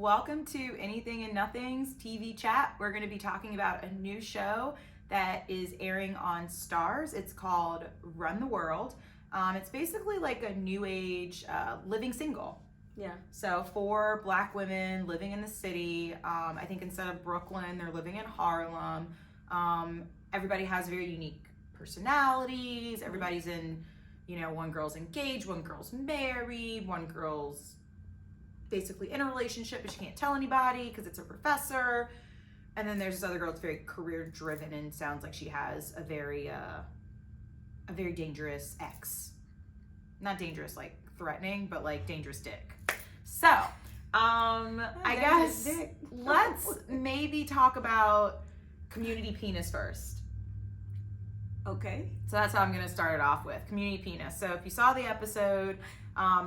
welcome to Anything and Nothing's TV chat. We're going to be talking about a new show that is airing on Starz. It's called Run the World. It's basically like a new age living single. Yeah. So 4 Black women living in the city. I think instead of Brooklyn, they're living in Harlem. Everybody has very unique personalities. Everybody's in, one girl's engaged, one girl's married, one girl's basically in a relationship, but she can't tell anybody because it's a professor. And then there's this other girl that's very career driven and sounds like she has a very dangerous ex. Not dangerous like threatening, but like dangerous dick. So, I guess let's maybe talk about community penis first. Okay. So that's how I'm going to start it off with, community penis. So if you saw the episode,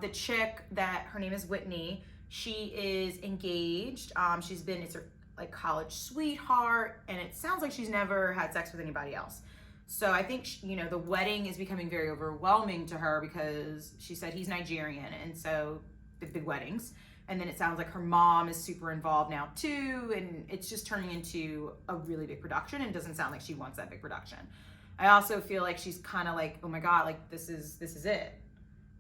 the chick that her name is Whitney, she is engaged. It's her like college sweetheart, and it sounds like she's never had sex with anybody else. So I think, the wedding is becoming very overwhelming to her because she said he's Nigerian, and so the big weddings. And then it sounds like her mom is super involved now too, and it's just turning into a really big production, and doesn't sound like she wants that big production. I also feel like she's kind of like, oh my God, like this is it.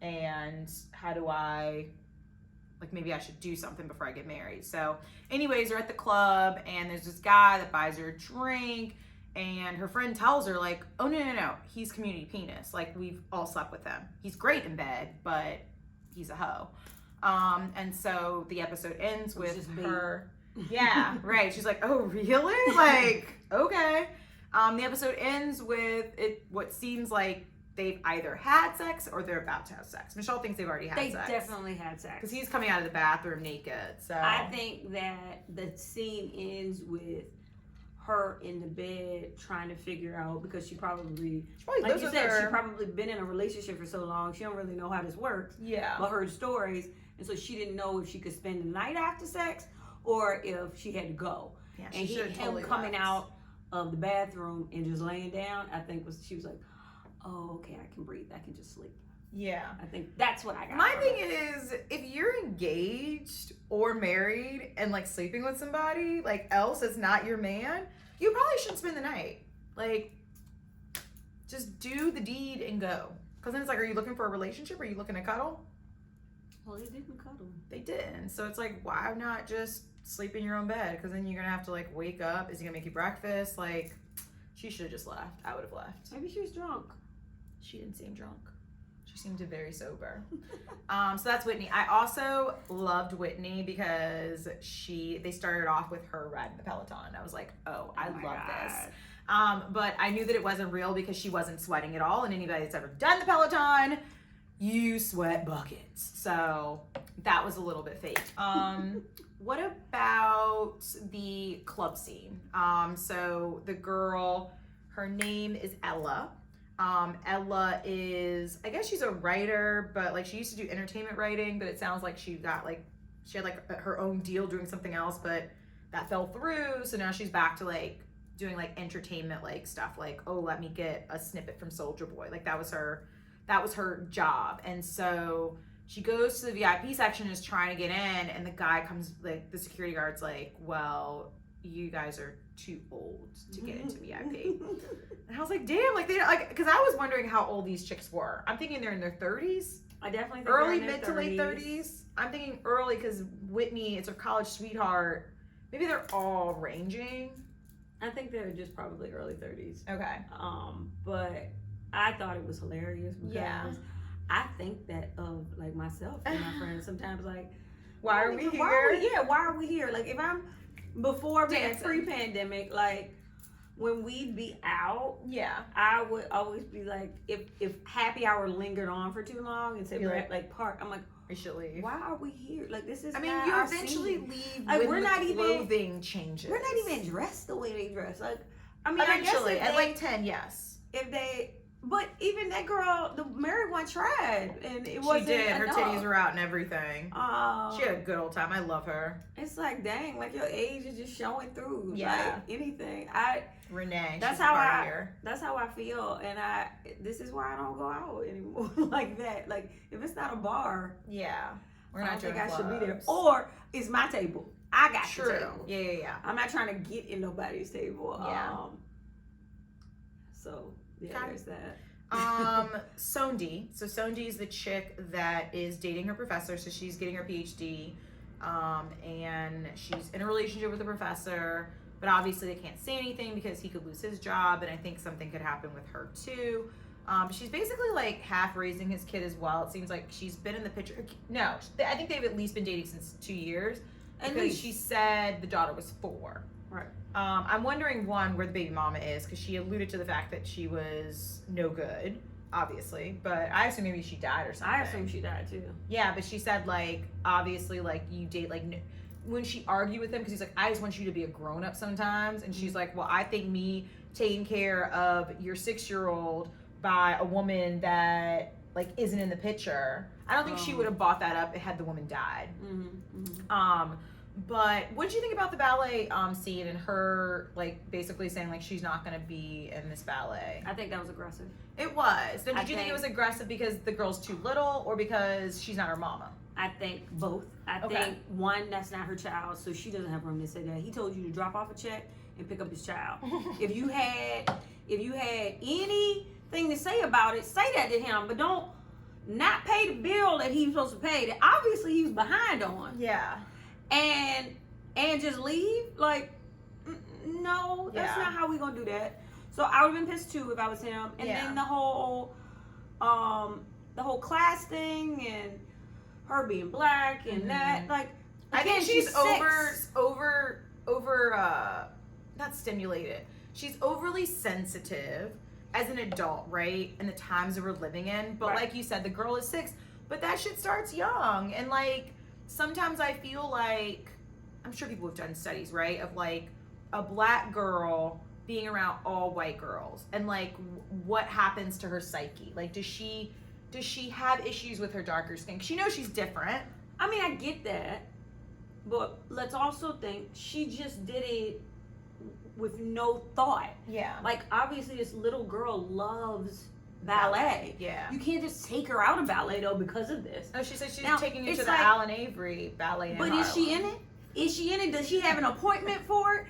And how do I, like maybe I should do something before I get married. So anyways, they're at the club and there's this guy that buys her a drink, and her friend tells her like, oh no, he's community penis. Like we've all slept with him. He's great in bed, but he's a hoe. And so the episode ends with her. Yeah, right. She's like, oh really? Like, okay. The episode ends with what seems like they've either had sex or they're about to have sex. Michelle thinks they've already had sex. They definitely had sex. Because he's coming out of the bathroom naked. So I think that the scene ends with her in the bed trying to figure out, because she probably like you said, she probably been in a relationship for so long, she don't really know how this works. Yeah. But heard stories, and so she didn't know if she could spend the night after sex or if she had to go. Yeah, and him totally coming out of the bathroom and just laying down, I think she was like, oh, okay, I can breathe. I can just sleep. Yeah. I think that's what I got. My thing is, if you're engaged or married and like sleeping with somebody like else that's not your man, you probably shouldn't spend the night. Like, just do the deed and go. Because then it's like, are you looking for a relationship? Or are you looking to cuddle? Well, they didn't cuddle. They didn't. So it's like, why not just sleep in your own bed? Because then you're going to have to like wake up. Is he going to make you breakfast? Like, she should have just left. I would have left. Maybe she was drunk. She didn't seem drunk. She seemed very sober. So that's Whitney. I also loved Whitney because they started off with her riding the Peloton. I was like, oh I love this. But I knew that it wasn't real because she wasn't sweating at all. And anybody that's ever done the Peloton, you sweat buckets. So that was a little bit fake. What about the club scene? So the girl, her name is Ella. Ella is, I guess she's a writer, but like she used to do entertainment writing, but it sounds like she had like her own deal doing something else, but that fell through. So now she's back to like doing like entertainment like stuff, like, oh, let me get a snippet from Soldier Boy. Like that was her job. And so she goes to the VIP section and is trying to get in, and the guy comes, like the security guard's like, well, you guys are too old to get into VIP. And I was like, damn, like they like, because I was wondering how old these chicks were. I'm thinking they're in their 30s. I definitely think early, mid to late 30s. I'm thinking early because Whitney, it's her college sweetheart. Maybe they're all ranging. I think they're just probably early 30s. Okay. But I thought it was hilarious because I think that of like myself and my friends sometimes like, why are we here? Why are we here? Like if I'm before pre-pandemic, like when we'd be out, I would always be like, if happy hour lingered on for too long and said we're at like park, I'm like, we should leave. Why are we here? Like this is. I mean, you eventually leave. Like when the clothing changes. We're not even dressed the way they dress. Like, I mean, eventually at like 10, yes. If they. But even that girl, the married one, tried, and it wasn't. She did. Enough. Her titties were out and everything. She had a good old time. I love her. It's like, dang, like your age is just showing through. Yeah. Like anything. Renee. That's how I feel, and this is why I don't go out anymore like that. Like if it's not a bar. Yeah. We're not doing I should be there. clubs. Or it's my table. I got the table. Yeah. I'm not trying to get in nobody's table. Yeah. So yeah, there's that. Sondi. So Sondi is the chick that is dating her professor. So she's getting her PhD, and she's in a relationship with the professor. But obviously they can't say anything because he could lose his job, and I think something could happen with her too. She's basically like half raising his kid as well. It seems like she's been in the picture. No, I think they've at least been dating since 2 years. Because she said the daughter was 4. Right. I'm wondering, one, where the baby mama is, because she alluded to the fact that she was no good, obviously. But I assume maybe she died or something. I assume she died too. Yeah, but she said, like, obviously, like, you date, like, when she argued with him, because he's like, I just want you to be a grown-up sometimes. And she's like, well, I think me taking care of your 6-year-old by a woman that, like, isn't in the picture, I don't think she would have bought that up had the woman died. But what did you think about the ballet scene and her, like, basically saying, like, she's not going to be in this ballet? I think that was aggressive. It was. Did you think it was aggressive because the girl's too little or because she's not her mama? I think both. I think, one, that's not her child, so she doesn't have room to say that. He told you to drop off a check and pick up his child. If you had anything to say about it, say that to him, but don't not pay the bill that he was supposed to pay that obviously he was behind on. Yeah. And just leave? Like, no, that's not how we gonna do that. So I would have been pissed too if I was him. And then the whole class thing and her being black and that, like, I think she's over not stimulated. She's overly sensitive as an adult, right? In the times that we're living in. But like you said, the girl is 6, but that shit starts young. And like, sometimes I feel like, I'm sure people have done studies, right? Of like a black girl being around all white girls and like what happens to her psyche. Like, does she have issues with her darker skin? She knows she's different. I mean, I get that. But let's also think she just did it with no thought. Yeah. Like, obviously this little girl loves ballet. Yeah. You can't just take her out of ballet though because of this. Oh, she said she's taking you to the like, Alan Avery ballet. But is she in it? Is she in it? Does she have an appointment for it?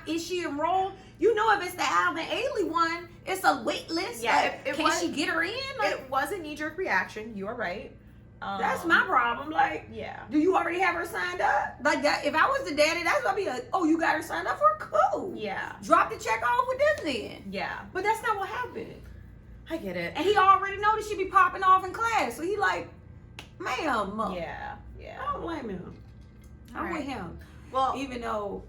Is she enrolled? You know, if it's the Alvin Ailey one, it's a wait list. Yeah. Like, can she get her in? Like, it was a knee-jerk reaction. You are right. That's my problem. Like, do you already have her signed up? Like that. If I was the daddy, that's gonna be like, oh, you got her signed up for? Cool. Yeah. Drop the check off with this then. Yeah. But that's not what happened. I get it. And he already know that she be popping off in class, so he like, ma'am. Yeah. I don't blame him. I'm with him. Well, even though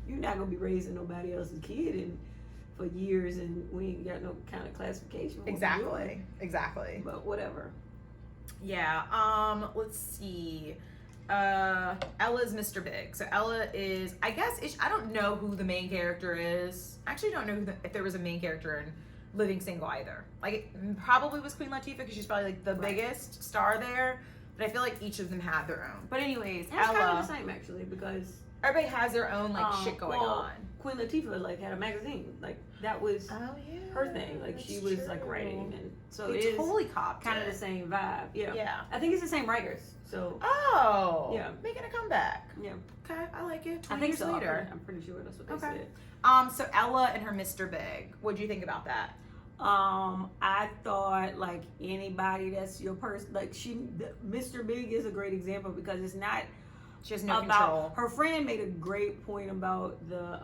you're not gonna be raising nobody else's kid for years, and we ain't got no kind of classification. Exactly. But whatever. Yeah. Let's see. Ella's Mr. Big. So Ella is, I guess, I don't know who the main character is. I actually don't know if there was a main character in Living Single either. Like, it probably was Queen Latifah because she's probably like the biggest star there. But I feel like each of them have their own. But anyways, Ella, it's kind of the same actually, because everybody has their own like shit going on. Queen Latifah like had a magazine, like that was her thing. Like she was like writing, and so it is totally copped kind of the same vibe. Yeah. I think it's the same writers. So making a comeback. Yeah. Okay, I like it. 20 I think years so. later. I'm pretty sure that's what they said. So Ella and her Mr. Big. What do you think about that? I thought like anybody that's your person, like Mr. Big is a great example because it's not. She has no control. Her friend made a great point about the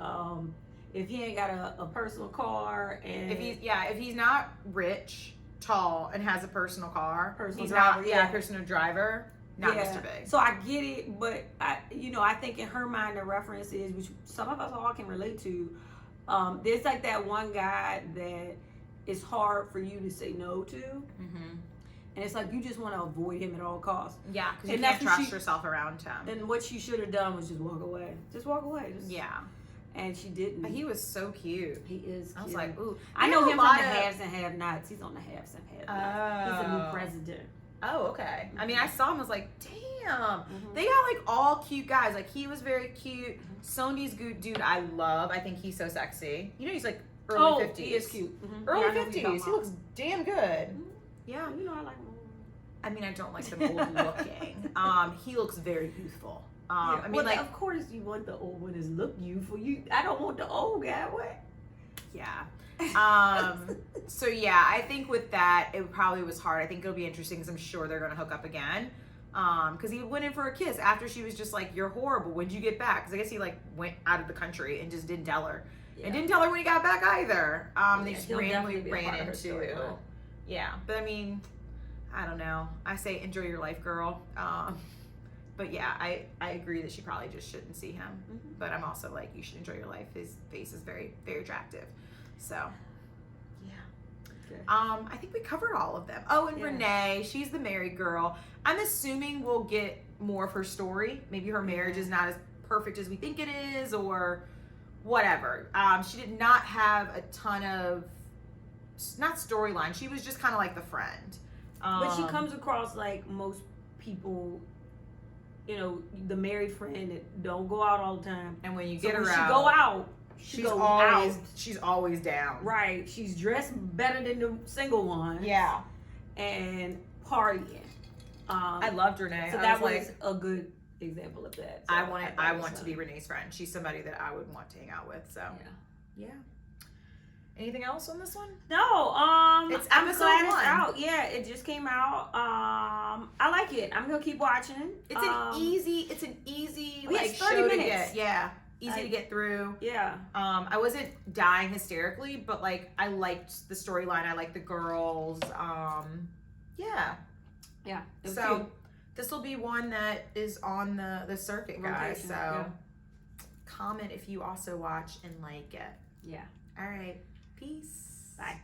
if he ain't got a personal car and if he's not rich, tall, and has a personal car, personal driver, not Mr. Big. So I get it, but I think in her mind the reference is, which some of us all can relate to. There's like that one guy that it's hard for you to say no to. Mm-hmm. And it's like you just want to avoid him at all costs. Yeah, because you can't trust yourself around him. And what she should have done was just walk away. Just walk away. And she didn't. But he was so cute. He is cute. I was like, ooh. I know him from the Haves and Have-Nots. He's on the Haves and Have-Nots. He's a new president. Oh, okay. I mean, I saw him. I was like, damn. Mm-hmm. They got like all cute guys. Like he was very cute. Sondi's good dude. I love. I think he's so sexy. You know, he's like early 50s. He is cute. Mm-hmm. Early 50s. He looks damn good. Mm-hmm. Yeah, you know I like him. I mean, I don't like them old looking. He looks very youthful. I mean, well, like, of course you want the old one to look youthful. I don't want the old guy. What? yeah. So yeah, I think with that, it probably was hard. I think it'll be interesting because I'm sure they're gonna hook up again. Because he went in for a kiss after she was just like, "You're horrible. When'd you get back?" Because I guess he like went out of the country and just didn't tell her, and didn't tell her when he got back either. They just randomly ran into. Yeah, but I mean, I don't know. I say enjoy your life, girl. But yeah, I agree that she probably just shouldn't see him. Mm-hmm. But I'm also like, you should enjoy your life. His face is very, very attractive. So, yeah. Okay. I think we covered all of them. Oh, and Renee, she's the married girl. I'm assuming we'll get more of her story. Maybe her marriage is not as perfect as we think it is, or whatever. She did not have a ton of, not storyline. She was just kind of like the friend. But she comes across like most people, you know, the married friend that don't go out all the time. And when you get her out, she go out, she's always down. Right. She's dressed better than the single one. Yeah. And partying. I loved Renee. So that was a good example of that. So I want to be Renee's friend. She's somebody that I would want to hang out with. So yeah. Anything else on this one? No. It's I'm episode glad 1. It's out. Yeah, it just came out. I like it. I'm gonna keep watching. It's an easy like 30 show minutes. To get. Yeah. Easy to get through. Yeah. I wasn't dying hysterically, but like I liked the storyline. I liked the girls. Yeah. Yeah. So this will be one that is on the circuit, guys. So comment if you also watch and like it. Yeah. All right. Peace. Bye.